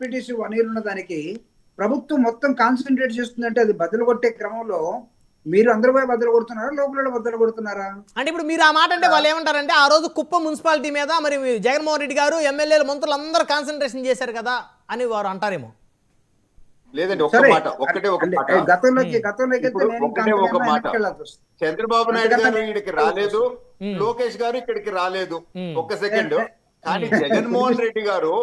MPTC 1 year ఉన్న దానికి ప్రభుత్వం మొత్తం కాన్సన్ట్రేట్ చేస్తుందంటే అది బదులు కొట్టే క్రమంలో మీరు అందరూ పోయి బదులు కొడుతున్నారా, లోపల బదులు కొడుతున్నారా? అంటే ఇప్పుడు మీరు ఆ మాట అంటే వాళ్ళు ఏమంటారంటే ఆ రోజు కుప్పం మున్సిపాలిటీ మీద మరి జగన్మోహన్ రెడ్డి గారు ఎమ్మెల్యేలు మంత్రులు అందరూ కాన్సన్ట్రేషన్ చేశారు కదా అని వారు అంటారేమో. లేదండి, ఒక్క సరే మాట, ఒక్కటే ఒక మాట. గతంలోకి ఇప్పుడు ఒకటే ఒక మాట. చంద్రబాబు నాయుడు గారు ఇక్కడికి రాలేదు, లోకేష్ గారు ఇక్కడికి రాలేదు, ఒక్క సెకండ్. కానీ జగన్మోహన్ రెడ్డి గారు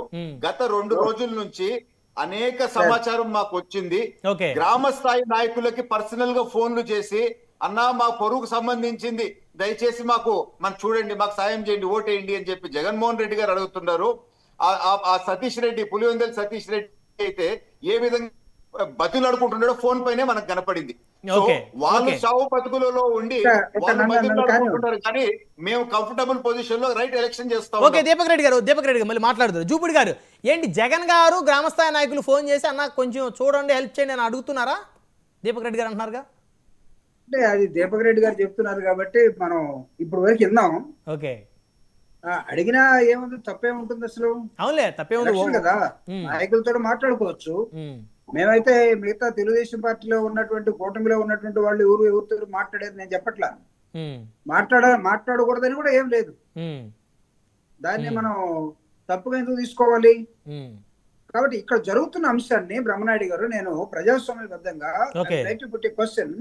గత 2 రోజుల నుంచి అనేక సమాచారం మాకు వచ్చింది. ఓకే. గ్రామ స్థాయి నాయకులకి పర్సనల్ గా ఫోన్లు చేసి, అన్నా మా పొరుగుకు సంబంధించింది, దయచేసి మనం చూడండి, మాకు సాయం చేయండి, ఓటేయండి అని చెప్పి జగన్మోహన్ రెడ్డి గారు అడుగుతున్నారు. ఆ సతీష్ రెడ్డి, పులివెందుల సతీష్ రెడ్డి అయితే ఏ విధంగా బతులు అడుకుంటున్నాడో ఫోన్ పైనే మనకు కనపడింది. సో వాళ్ళు చావు బతుకులలో ఉండి వాళ్ళు బతులు అడుకుంటున్నారు, కానీ మేము కంఫర్టబుల్ పొజిషన్ లో రైట్ ఎలక్షన్ చేస్తాం. ఓకే, దీపక్ రెడ్డి గారు మళ్ళీ మాట్లాడుతారు. జూపుడి గారు, ఏంటి జగన్ గారు గ్రామస్థాయి నాయకులు ఫోన్ చేసి అన్న కొంచెం చూడండి, హెల్ప్ చేయండి అని అడుగుతున్నారా? దీపక్ రెడ్డి గారు అంటున్నారుగా. అంటే అది దీపక్ రెడ్డి గారు చెప్తున్నారు కాబట్టి మనం ఇప్పుడు వరకు విన్నాం. ఓకే, అడిగినా ఏముంది, తప్పేముంటుంది అసలు? అవునులే, తప్పేముంది కదా, నాయకులతో మాట్లాడుకోవచ్చు. మేమైతే మిగతా తెలుగుదేశం పార్టీలో ఉన్నటువంటి కూటమిలో ఉన్నటువంటి వాళ్ళు ఎవరితో మాట్లాడేది నేను చెప్పట్లా. మాట్లాడకూడదని కూడా ఏం లేదు. దాన్ని మనం తప్పుగా ఎందుకు తీసుకోవాలి? కాబట్టి ఇక్కడ జరుగుతున్న అంశాన్ని బ్రహ్మనాయుడు గారు, నేను ప్రజాస్వామ్యబద్ధంగా క్వశ్చన్